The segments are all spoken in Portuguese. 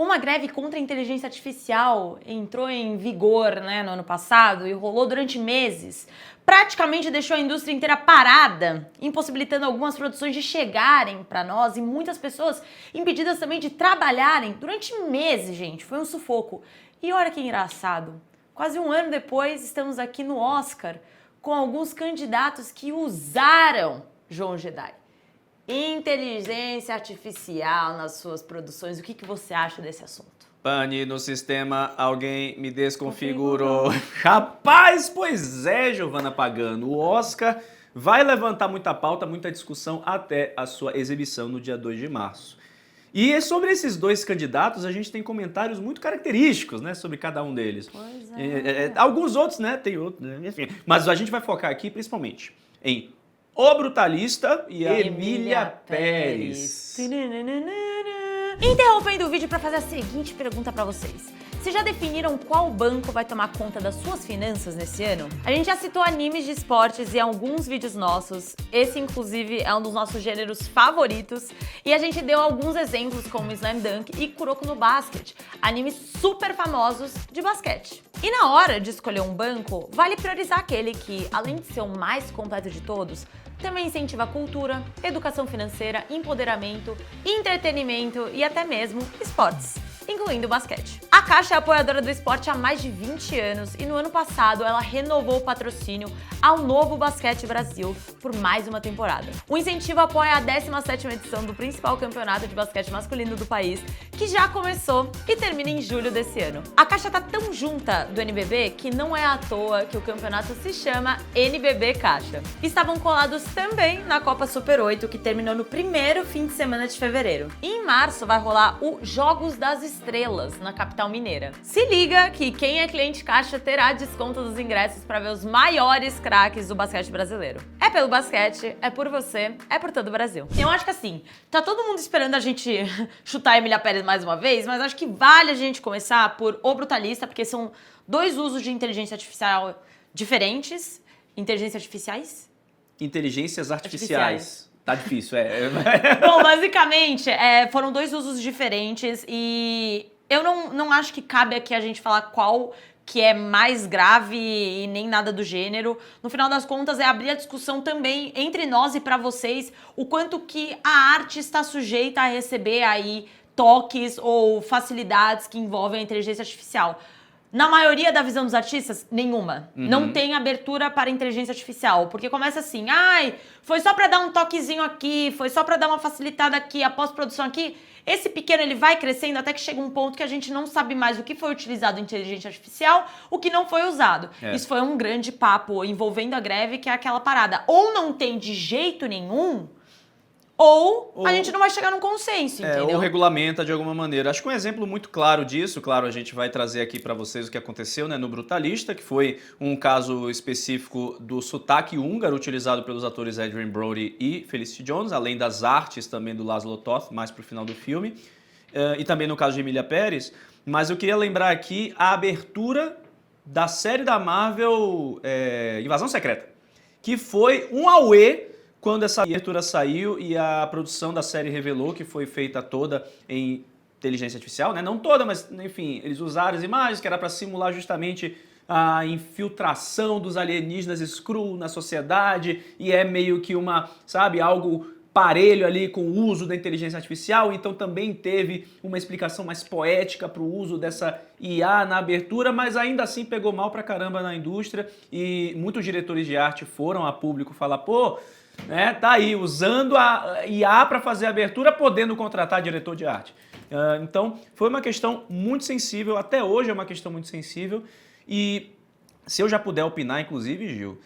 Como a greve contra a inteligência artificial entrou em vigor, né, no ano passado e rolou durante meses, praticamente deixou a indústria inteira parada, impossibilitando algumas produções de chegarem para nós e muitas pessoas impedidas também de trabalharem durante meses, gente. Foi um sufoco. E olha que engraçado, quase um ano depois estamos aqui no Oscar com alguns candidatos que usaram João Jedi. Inteligência artificial nas suas produções. O que você acha desse assunto? Pane no sistema, alguém me desconfigurou. Rapaz, pois é, Giovana Pagano. O Oscar vai levantar muita pauta, muita discussão até a sua exibição no dia 2 de março. E sobre esses dois candidatos, a gente tem comentários muito característicos, né, sobre cada um deles. Pois é. Alguns outros, né, tem outros, né, enfim. Mas a gente vai focar aqui principalmente em O Brutalista e a Emília Pérez. Interrompendo o vídeo para fazer a seguinte pergunta para vocês. Vocês já definiram qual banco vai tomar conta das suas finanças nesse ano? A gente já citou animes de esportes em alguns vídeos nossos. Esse, inclusive, é um dos nossos gêneros favoritos. E a gente deu alguns exemplos como Slam Dunk e Kuroko no Basket, animes super famosos de basquete. E na hora de escolher um banco, vale priorizar aquele que, além de ser o mais completo de todos, também incentiva a cultura, educação financeira, empoderamento, entretenimento e até mesmo esportes, incluindo o basquete. A Caixa é apoiadora do esporte há mais de 20 anos e no ano passado ela renovou o patrocínio ao Novo Basquete Brasil por mais uma temporada. O incentivo apoia a 17ª edição do principal campeonato de basquete masculino do país, que já começou e termina em julho desse ano. A Caixa tá tão junta do NBB que não é à toa que o campeonato se chama NBB Caixa. Estavam colados também na Copa Super 8, que terminou no primeiro fim de semana de fevereiro. E em março vai rolar o Jogos das Estrelas, na capital mineira. Se liga que quem é cliente Caixa terá desconto dos ingressos para ver os maiores craques do basquete brasileiro. É pelo basquete, é por você, é por todo o Brasil. Eu acho que assim, tá todo mundo esperando a gente chutar a Emília Pérez mais uma vez, mas acho que vale a gente começar por O Brutalista, porque são dois usos de inteligência artificial diferentes. Inteligências artificiais. Tá difícil, Bom, basicamente, foram dois usos diferentes e eu não acho que cabe aqui a gente falar qual que é mais grave e nem nada do gênero. No final das contas, é abrir a discussão também entre nós e para vocês o quanto que a arte está sujeita a receber aí toques ou facilidades que envolvem a inteligência artificial. Na maioria da visão dos artistas, nenhuma. Não tem abertura para inteligência artificial, porque começa assim, foi só para dar um toquezinho aqui, foi só para dar uma facilitada aqui, a pós-produção aqui. Esse pequeno, ele vai crescendo até que chega um ponto que a gente não sabe mais o que foi utilizado em inteligência artificial, o que não foi usado. Isso foi um grande papo envolvendo a greve, que é aquela parada. Ou não tem de jeito nenhum, ou a gente não vai chegar num consenso, entendeu? Ou regulamenta de alguma maneira. Acho que um exemplo muito claro disso, claro, a gente vai trazer aqui para vocês o que aconteceu, né, no Brutalista, que foi um caso específico do sotaque húngaro utilizado pelos atores Adrien Brody e Felicity Jones, além das artes também do Laszlo Toth, mais pro final do filme, e também no caso de Emília Pérez. Mas eu queria lembrar aqui a abertura da série da Marvel Invasão Secreta, que foi um auê quando essa abertura saiu e a produção da série revelou que foi feita toda em inteligência artificial, né? Não toda, mas enfim, eles usaram as imagens que era para simular justamente a infiltração dos alienígenas Skrull na sociedade e é meio que algo parelho ali com o uso da inteligência artificial, então também teve uma explicação mais poética para o uso dessa IA na abertura, mas ainda assim pegou mal pra caramba na indústria e muitos diretores de arte foram a público falar, tá aí, usando a IA para fazer a abertura, podendo contratar diretor de arte. Então, foi uma questão muito sensível, até hoje é uma questão muito sensível, e se eu já puder opinar, inclusive, Gil,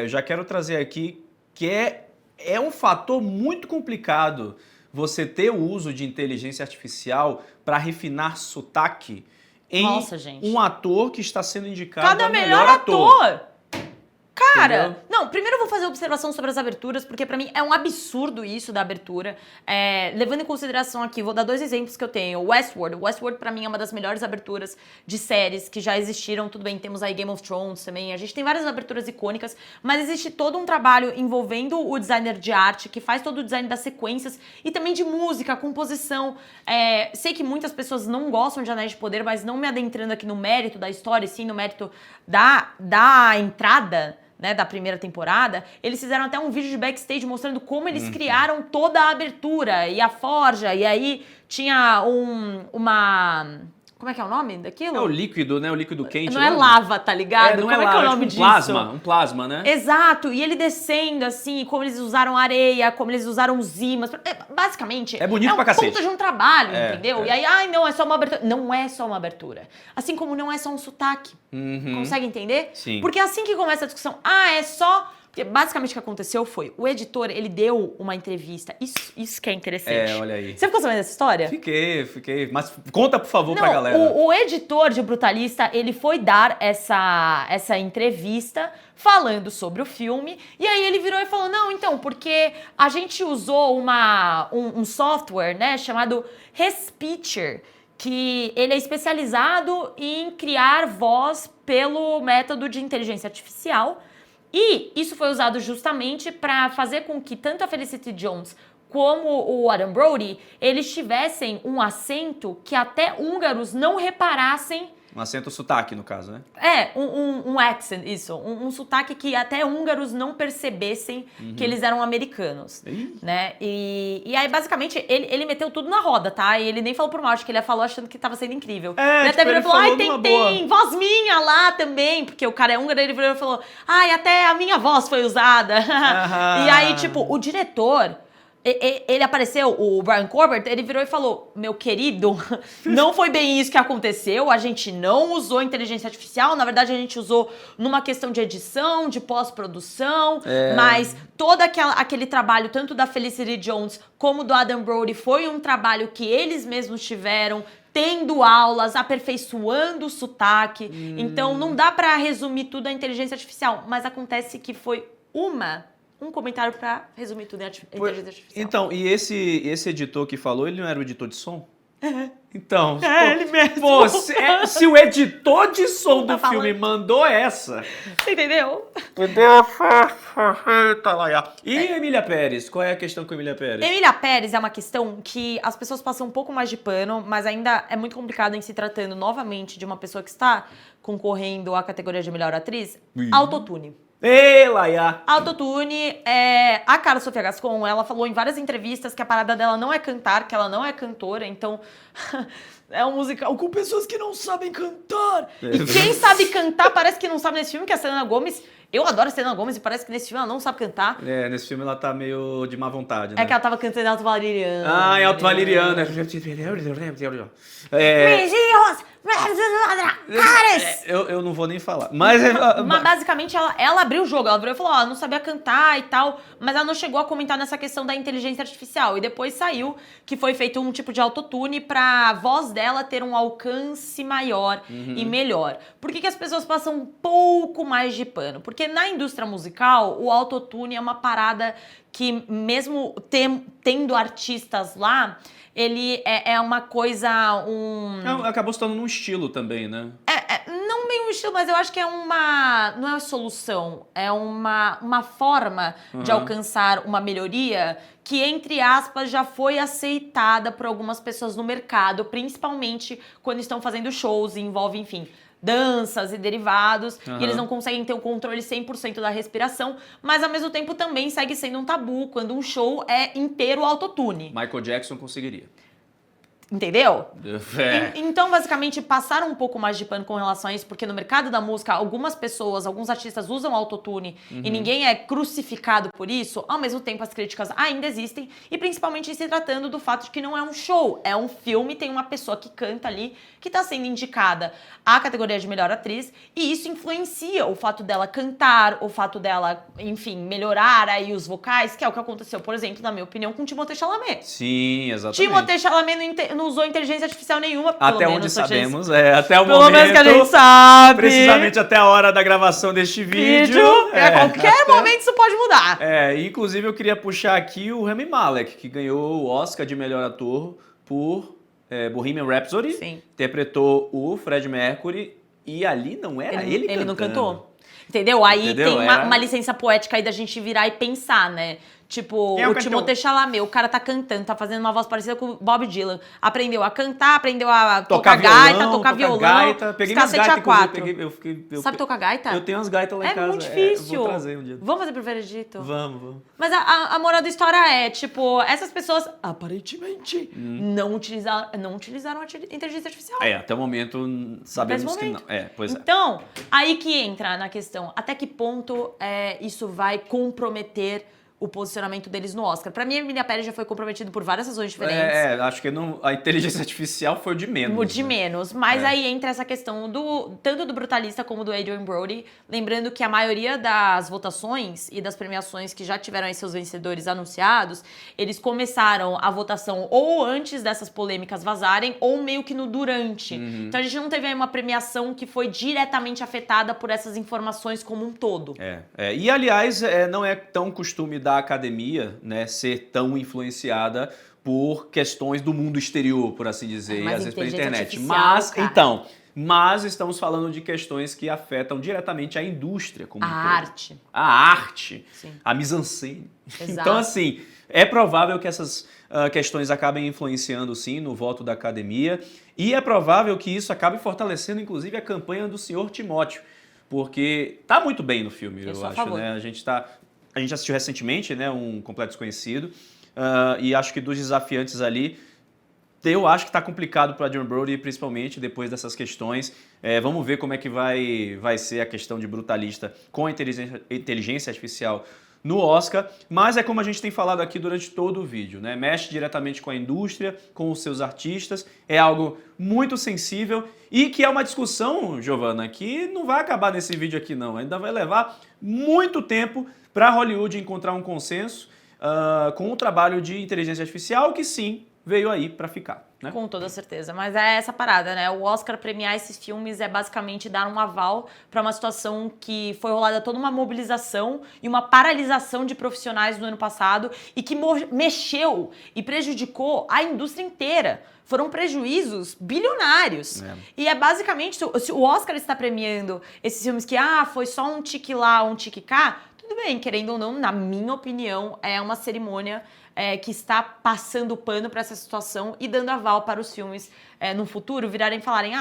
já quero trazer aqui que é um fator muito complicado você ter o uso de inteligência artificial para refinar sotaque em um ator que está sendo indicado Cada melhor ator! Cara, não, primeiro eu vou fazer observação sobre as aberturas, porque pra mim é um absurdo isso da abertura. Levando em consideração aqui, vou dar 2 exemplos que eu tenho. Westworld. Westworld pra mim é uma das melhores aberturas de séries que já existiram. Tudo bem, temos aí Game of Thrones também. A gente tem várias aberturas icônicas, mas existe todo um trabalho envolvendo o designer de arte, que faz todo o design das sequências e também de música, composição. Sei que muitas pessoas não gostam de Anéis de Poder, mas não me adentrando aqui no mérito da história, sim no mérito da entrada, né, da primeira temporada, eles fizeram até um vídeo de backstage mostrando como eles criaram toda a abertura e a forja, e aí tinha uma... Como é que é o nome daquilo? É o líquido, né? O líquido quente. Não é lava, tá ligado? Não Como é que é o lava, nome tipo disso? Um plasma, né? Exato, e ele descendo assim, como eles usaram areia, como eles usaram os ímãs. Basicamente, É bonito pra cacete. puta de um trabalho, entendeu? E aí, não, é só uma abertura. Não é só uma abertura. Assim como não é só um sotaque. Consegue entender? Sim. Porque assim que começa a discussão, é só... Porque basicamente o que aconteceu foi, o editor, ele deu uma entrevista, isso que é interessante. Olha aí. Você ficou sabendo dessa história? Fiquei. Mas conta, por favor, pra Não, galera. o editor de Brutalista, ele foi dar essa entrevista falando sobre o filme, e aí ele virou e falou, não, então, porque a gente usou um software, né, chamado Respeecher, que ele é especializado em criar voz pelo método de inteligência artificial, e isso foi usado justamente para fazer com que tanto a Felicity Jones como o Adam Brody, eles tivessem um acento que até húngaros não reparassem. Um acento sotaque, no caso, né? Um accent, isso. Um sotaque que até húngaros não percebessem que eles eram americanos, né? E aí, basicamente, ele meteu tudo na roda, tá? E ele nem falou por mal, acho que ele falou achando que tava sendo incrível. Ele até virou e falou, tem voz minha lá também, porque o cara é húngaro, ele virou e falou, até a minha voz foi usada. E aí, tipo, o diretor... Ele apareceu, o Brian Corbett, ele virou e falou, meu querido, não foi bem isso que aconteceu, a gente não usou inteligência artificial, na verdade a gente usou numa questão de edição, de pós-produção, mas todo aquele trabalho, tanto da Felicity Jones como do Adam Brody, foi um trabalho que eles mesmos tiveram, tendo aulas, aperfeiçoando o sotaque, então não dá pra resumir tudo a inteligência artificial, mas acontece que foi um comentário pra resumir tudo em inteligência artificial. Então, e esse editor que falou, ele não era o editor de som? Então, ele mesmo. Pô, se o editor de som do filme mandou essa... Você entendeu? Tá lá. E Emília Pérez? Qual é a questão com a Emília Pérez? Emília Pérez é uma questão que as pessoas passam um pouco mais de pano, mas ainda é muito complicado em se tratando novamente de uma pessoa que está concorrendo à categoria de melhor atriz. Autotune. Ei, Laia! Autotune, a Cara Sofia Gascon, ela falou em várias entrevistas que a parada dela não é cantar, que ela não é cantora, então é um musical com pessoas que não sabem cantar. E quem sabe cantar parece que não sabe nesse filme, que é a Selena Gomez. Eu adoro a Selena Gomez e parece que nesse filme ela não sabe cantar. Nesse filme ela tá meio de má vontade, né? É que ela tava cantando Alto Valeriano. É Alto Valeriano. Eu não vou nem falar. Mas basicamente ela abriu o jogo, ela virou e falou, não sabia cantar e tal, mas ela não chegou a comentar nessa questão da inteligência artificial. E depois saiu que foi feito um tipo de autotune pra voz dela ter um alcance maior e melhor. Por que as pessoas passam um pouco mais de pano? Porque na indústria musical, o autotune é uma parada que mesmo tendo artistas lá, ele é uma coisa, acabou se tornando um estilo também, né? Não bem um estilo, mas eu acho que não é uma solução, é uma forma de alcançar uma melhoria que, entre aspas, já foi aceitada por algumas pessoas no mercado, principalmente quando estão fazendo shows e envolve, enfim, danças e derivados, e eles não conseguem ter o controle 100% da respiração, mas ao mesmo tempo também segue sendo um tabu quando um show é inteiro autotune. Michael Jackson conseguiria. Entendeu? Então, basicamente, passaram um pouco mais de pano com relação a isso, porque no mercado da música, algumas pessoas, alguns artistas usam autotune e ninguém é crucificado por isso, ao mesmo tempo as críticas ainda existem, e principalmente se tratando do fato de que não é um show, é um filme, tem uma pessoa que canta ali, que está sendo indicada à categoria de melhor atriz, e isso influencia o fato dela cantar, o fato dela, enfim, melhorar aí os vocais, que é o que aconteceu, por exemplo, na minha opinião, com Timothée Chalamet. Sim, exatamente. Timothée Chalamet não usou inteligência artificial nenhuma. Até onde sabemos, até o momento. Pelo menos que a gente sabe. Precisamente até a hora da gravação deste vídeo. A qualquer momento isso pode mudar. Inclusive eu queria puxar aqui o Rami Malek, que ganhou o Oscar de melhor ator por Bohemian Rhapsody. Sim. Interpretou o Fred Mercury e ali não era ele cantando. Ele não cantou. Entendeu? Aí Entendeu? tem uma licença poética aí da gente virar e pensar, né? Tipo, o Timothée Chalamet, o cara tá cantando, tá fazendo uma voz parecida com o Bob Dylan. Aprendeu a cantar, aprendeu a tocar gaita, tocar violão. Gaita. Peguei minhas gaitas, Sabe tocar gaita? Eu tenho umas gaitas lá em casa. É muito difícil. Vou trazer um dia. Vamos fazer pro veredito? Vamos. Mas a moral da história é, tipo, essas pessoas, aparentemente, não utilizaram a inteligência artificial. Até o momento sabemos que não. Pois é. Então, aí que entra na questão, até que ponto isso vai comprometer o posicionamento deles no Oscar. Pra mim, a Emilia Pérez já foi comprometido por várias razões diferentes. Acho que a inteligência artificial foi o de menos. O de menos. Mas aí entra essa questão tanto do Brutalista como do Adrien Brody. Lembrando que a maioria das votações e das premiações que já tiveram aí seus vencedores anunciados, eles começaram a votação ou antes dessas polêmicas vazarem ou meio que no durante. Então a gente não teve aí uma premiação que foi diretamente afetada por essas informações como um todo. E aliás, não é tão costume da academia, né, ser tão influenciada por questões do mundo exterior, por assim dizer, e às vezes pela internet. Mas estamos falando de questões que afetam diretamente a indústria como um todo. A arte, sim, a mise-en-scène. Exato. Então, assim, é provável que essas questões acabem influenciando, sim, no voto da academia, e é provável que isso acabe fortalecendo, inclusive, a campanha do senhor Timóteo, porque tá muito bem no filme, eu acho, né? A gente assistiu recentemente, né, um Completo Desconhecido, e acho que dos desafiantes ali, eu acho que está complicado para Adrien Brody, principalmente depois dessas questões. Vamos ver como é que vai ser a questão de Brutalista com a inteligência artificial no Oscar, mas é como a gente tem falado aqui durante todo o vídeo, né? Mexe diretamente com a indústria, com os seus artistas, é algo muito sensível e que é uma discussão, Giovana, que não vai acabar nesse vídeo aqui não, ainda vai levar muito tempo para Hollywood encontrar um consenso com o trabalho de inteligência artificial que sim, veio aí para ficar, né? Com toda certeza, mas é essa parada, né? O Oscar premiar esses filmes é basicamente dar um aval para uma situação que foi rolada toda uma mobilização e uma paralisação de profissionais no ano passado e que mexeu e prejudicou a indústria inteira. Foram prejuízos bilionários. E é basicamente, se o Oscar está premiando esses filmes que, foi só um tique lá, um tique cá, tudo bem, querendo ou não, na minha opinião, é uma cerimônia que está passando pano para essa situação e dando aval para os filmes no futuro virarem e falarem,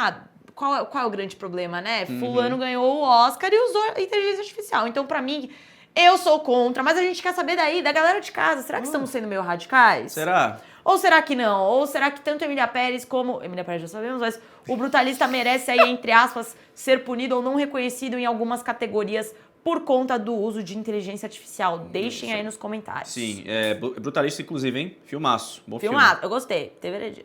qual é o grande problema, né? Fulano ganhou o Oscar e usou a inteligência artificial. Então, para mim, eu sou contra, mas a gente quer saber daí, da galera de casa. Será que estamos sendo meio radicais? Será? Ou será que não? Ou será que tanto Emilia Pérez como... Emilia Pérez já sabemos, mas o Brutalista merece aí, entre aspas, ser punido ou não reconhecido em algumas categorias por conta do uso de inteligência artificial? Deixem aí nos comentários. Sim, Brutalista, inclusive, hein? Filmaço. Bom filme. Filmado, eu gostei. Teve veredito.